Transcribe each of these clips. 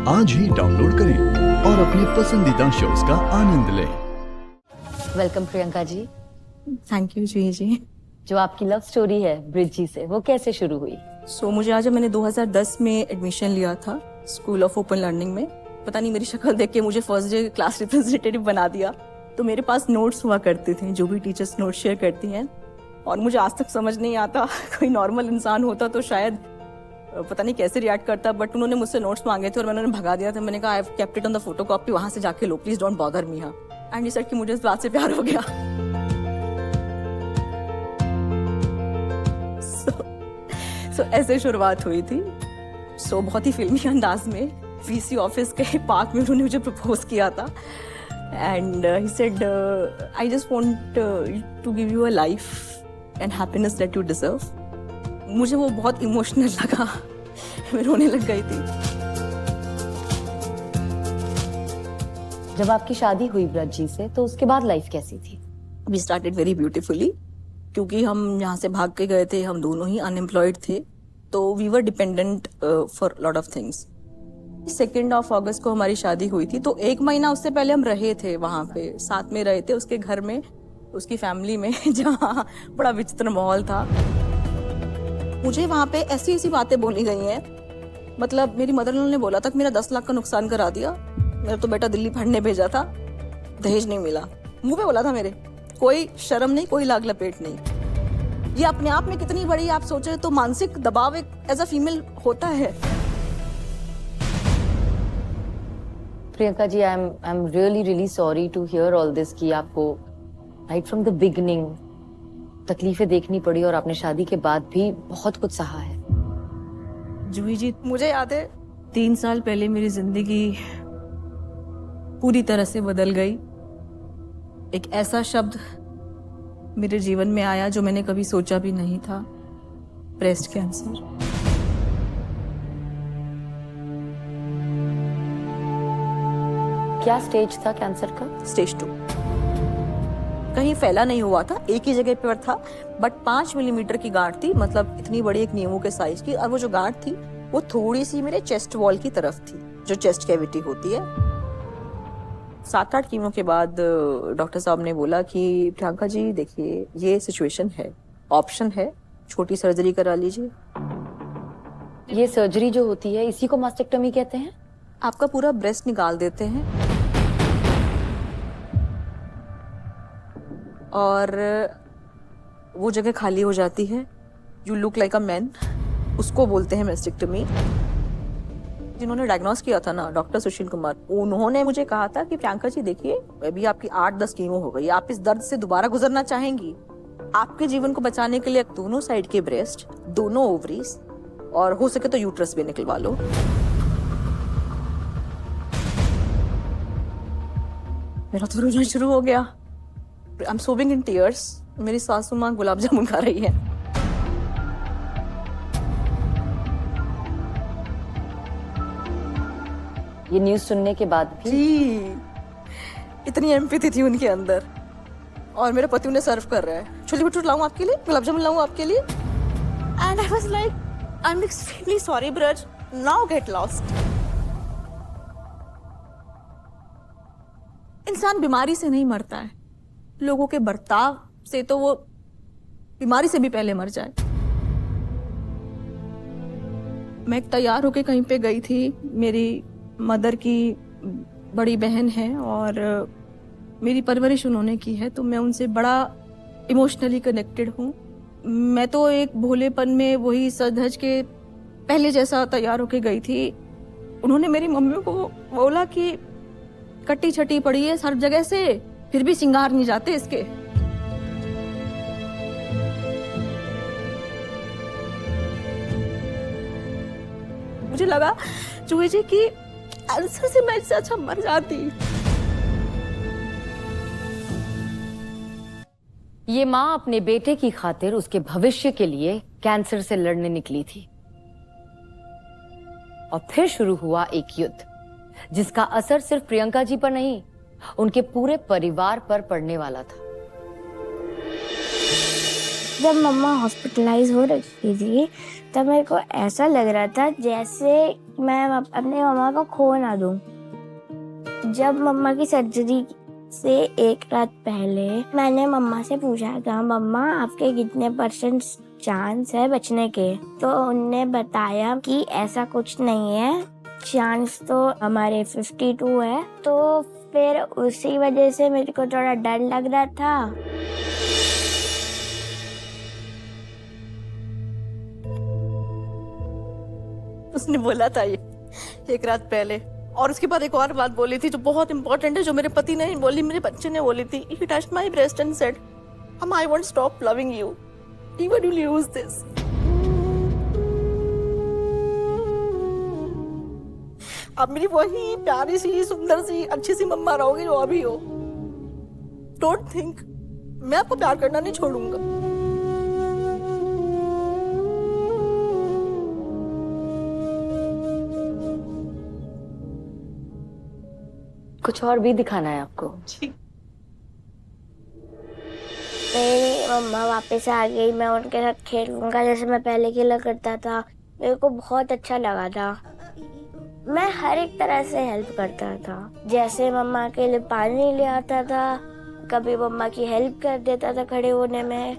आज ही डाउनलोड करें और अपने पसंदीदा शोज का आनंद लें। Welcome Priyanka ji. Thank you ji. जो आपकी लव स्टोरी है ब्रिज जी से, वो कैसे शुरू हुई? मुझे आज मैंने 2010 में एडमिशन लिया था स्कूल ऑफ ओपन लर्निंग में। पता नहीं मेरी शक्ल देख के मुझे फर्स्ट डे क्लास रिप्रेजेंटेटिव बना दिया। तो मेरे पास नोट्स हुआ करते थे, जो भी टीचर्स नोट्स शेयर करती हैं, और मुझे आज तक समझ नहीं आता कोई नॉर्मल इंसान होता तो शायद पता नहीं कैसे रिएक्ट करता, बट उन्होंने मुझसे नोट्स मांगे थे और मैंने उन्हें भगा दिया था। मैंने कहा I have kept it on the photocopy, वहां से जाके लो, प्लीज डोंट बॉदर मी। हाँ, एंड ये सेड कि मुझे इस बात से प्यार हो गया। सो ऐसे शुरुआत हुई थी। बहुत ही फिल्मी अंदाज में वीसी ऑफिस के पार्क में उन्होंने मुझे प्रपोज किया था। And he said I just want to give you a life and happiness that you deserve. मुझे वो बहुत इमोशनल लगा, मैं रोने लग गई थी। जब आपकी शादी हुई ब्रज जी से, तो उसके बाद लाइफ कैसी थी? वी स्टार्टेड वेरी ब्यूटीफुली, क्योंकि हम यहाँ से भाग के गए थे, हम दोनों ही अनएम्प्लॉयड थे, तो we were dependent for lot of things. 2 अगस्त को हमारी शादी हुई थी, तो 1 महीना उससे पहले हम रहे थे वहाँ पे, साथ में रहे थे उसके घर में, उसकी फैमिली में, जहाँ बड़ा विचित्र माहौल था। मुझे वहाँ पे ऐसी ऐसी बातें बोली गई हैं, मतलब मेरी मदर ने बोला था कि मेरा 10 लाख का नुकसान करा दिया, मेरा तो बेटा दिल्ली पढ़ने भेजा था, दहेज नहीं मिला, मुंह पे बोला था मेरे, कोई शर्म नहीं, कोई लाग लपेट नहीं। ये अपने आप में कितनी बड़ी, आप सोचे तो मानसिक दबाव एक एज अ फीमेल होता है। Priyanka ji, I am really sorry to hear all this कि आपको राइट फ्रॉम द बिगनिंग तकलीफें देखनी पड़ी और आपने शादी के बाद भी बहुत कुछ सहा है। जूही जी, मुझे याद है 3 साल पहले मेरी जिंदगी पूरी तरह से बदल गई। एक ऐसा शब्द मेरे जीवन में आया जो मैंने कभी सोचा भी नहीं था, ब्रेस्ट कैंसर। क्या स्टेज था कैंसर का? स्टेज 2। कहीं फैला नहीं हुआ था, एक ही जगह पर था, बट 5 मिलीमीटर की गांठ थी, मतलब इतनी बड़ी एक नींबू के साइज की। और वो जो गांठ थी वो थोड़ी सी मेरे चेस्ट वॉल की तरफ थी, जो चेस्ट कैविटी होती है। 7-8 कीमो के बाद डॉक्टर साहब ने बोला कि प्रियंका जी देखिए, ये सिचुएशन है, ऑप्शन है, छोटी सर्जरी करा लीजिए। ये सर्जरी जो होती है, इसी को मास्टेक्टोमी कहते हैं? आपका पूरा ब्रेस्ट निकाल देते हैं और वो जगह खाली हो जाती है, you look like a man, उसको बोलते हैं मास्टेक्टोमी। जिन्होंने डायग्नोस किया था ना, डॉक्टर सुशील कुमार, उन्होंने मुझे कहा था कि प्रियंका जी देखिए, अभी आपकी 8-10 कीमो हो गई, आप इस दर्द से दोबारा गुजरना चाहेंगी? आपके जीवन को बचाने के लिए दोनों साइड के ब्रेस्ट, दोनों ओवरीज और हो सके तो यूट्रस भी निकलवा लो। मेरा तो रोना शुरू हो गया। I am सोबिंग in tears. मेरी सासू माँ गुलाब जामुन खा रही है। ये न्यूज़ सुनने के बाद भी जी, इतनी एम्पैथी थी उनके अंदर। और मेरे पति उन्हें सर्व कर रहा है, छोले भटूरे लाऊं आपके लिए, गुलाब जामुन लाऊं आपके लिए। And I was like, I am extremely sorry Braj, now get lost. इंसान बीमारी से नहीं मरता है, लोगों के बर्ताव से तो वो बीमारी से भी पहले मर जाए। मैं तैयार होके कहीं पे गई थी, मेरी मदर की बड़ी बहन है और मेरी परवरिश उन्होंने की है, तो मैं उनसे बड़ा इमोशनली कनेक्टेड हूँ। मैं तो एक भोलेपन में वही सज धज के पहले जैसा तैयार होके गई थी। उन्होंने मेरी मम्मी को बोला कि कट्टी छटी पड़ी है हर जगह से, फिर भी सिंगार नहीं जाते इसके। मुझे लगा जूही जी कि कैंसर से मैं इससे अच्छा मर जाती। ये माँ अपने बेटे की खातिर, उसके भविष्य के लिए कैंसर से लड़ने निकली थी। और फिर शुरू हुआ एक युद्ध, जिसका असर सिर्फ प्रियंका जी पर नहीं, उनके पूरे परिवार पर पड़ने वाला था। जब मम्मा हॉस्पिटलाइज हो रखी थी, तब मेरे को ऐसा लग रहा था जैसे मैं अपने मम्मा को खो ना दूं। जब मम्मा की सर्जरी से एक रात पहले मैंने मम्मा से पूछा था, मम्मा आपके कितने % चांस है बचने के, तो उनने बताया कि ऐसा कुछ नहीं है, चांस तो हमारे 52 है। तो फिर उसी वजह से मेरे को थोड़ा डर लग रहा था। उसने बोला था ये एक रात पहले, और उसके बाद एक और बात बोली थी जो बहुत इंपॉर्टेंट है, जो मेरे पति ने नहीं बोली, मेरे बच्चे ने बोली थी। He touched my breast and said, "Mama, I won't stop loving you. Even you lose this." अब मेरी वही प्यारी सी, सुंदर सी, अच्छी सी मम्मा रहोगी जो अभी हो। Don't think मैं आपको प्यार करना नहीं छोड़ूंगा। कुछ और भी दिखाना है आपको? जी। मेरी मम्मा वापस आ गई, मैं उनके साथ खेलूंगा जैसे मैं पहले खेला करता था। मेरे को बहुत अच्छा लगा था। मैं हर एक तरह से हेल्प करता था, जैसे मम्मा के लिए पानी ले आता था, कभी मम्मा की हेल्प कर देता था खड़े होने में।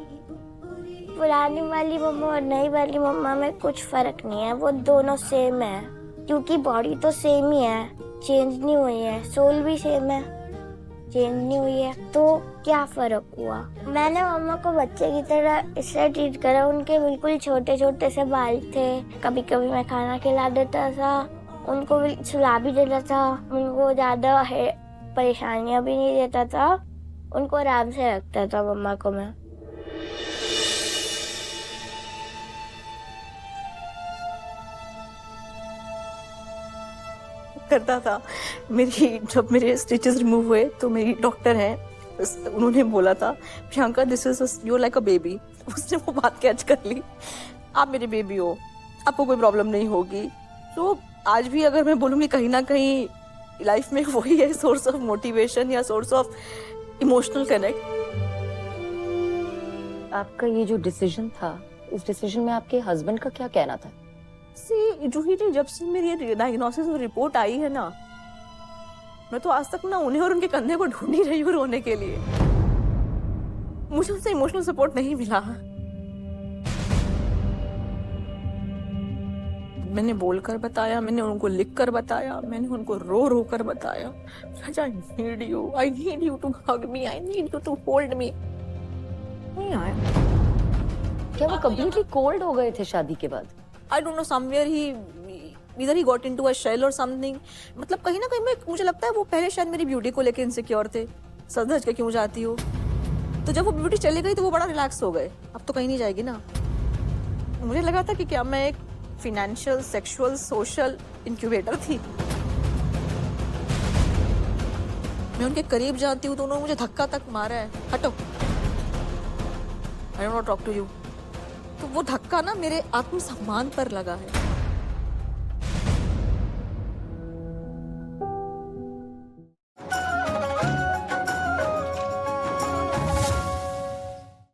पुरानी वाली मम्मा और नई वाली मम्मा में कुछ फर्क नहीं है, वो दोनों सेम है, क्योंकि बॉडी तो सेम ही है, चेंज नहीं हुई है, सोल भी सेम है, चेंज नहीं हुई है, तो क्या फर्क हुआ। मैंने मम्मा को बच्चे की तरह इससे ट्रीट करा, उनके बिल्कुल छोटे छोटे से बाल थे, कभी कभी मैं खाना खिला देता था, उनको भी सुला भी देता था, उनको ज्यादा परेशानियां भी नहीं देता था, उनको आराम से रखता था मम्मा को मैं। करता था। जब मेरे स्टिचेस रिमूव हुए तो मेरी डॉक्टर है, उन्होंने बोला था, Priyanka this is you like a baby. उसने वो बात कैच कर ली, आप मेरी बेबी हो, आपको कोई प्रॉब्लम नहीं होगी। तो आज भी अगर मैं बोलूँगी कहीं ना कहीं लाइफ में वही है सोर्स ऑफ मोटिवेशन या सोर्स ऑफ इमोशनल कनेक्ट। आपका ये जो डिसीजन था, इस डिसीजन में आपके हस्बैंड का क्या कहना था? सी जूही जी, जब से मेरी ये डायग्नोसिस और रिपोर्ट आई है ना, मैं तो आज तक ना उन्हें और उनके कंधे को ढूंढ ही रही हूँ रोने के लिए। मुझे उनसे इमोशनल सपोर्ट नहीं मिला। मैंने बोलकर बताया, मैंने उनको लिख कर बताया, मैंने उनको रो रो कर बताया, I need you, I need you to hug me, I need you to hold me। नहीं आया। क्या वो कम्प्लीटली कोल्ड हो गए थे शादी के बाद? I don't know, somewhere either he got into a shell or something। मतलब कहीं ना कहीं मुझे लगता है वो पहले शायद मेरी ब्यूटी को लेके इनसिक्योर थे, सज के क्यों जाती हो। तो जब वो ब्यूटी चली गई तो वो बड़ा रिलैक्स हो गए, अब तो कहीं नहीं जाएगी ना। मुझे लगा था कि क्या मैं एक फिनेंशियल, सेक्सुअल, सोशल इंक्यूबेटर थी। मैं उनके करीब जाती हूँ तो उन्होंने मुझे धक्का तक मारा है, हटो, I don't want to talk to you। तो वो धक्का ना मेरे आत्मसम्मान पर लगा है।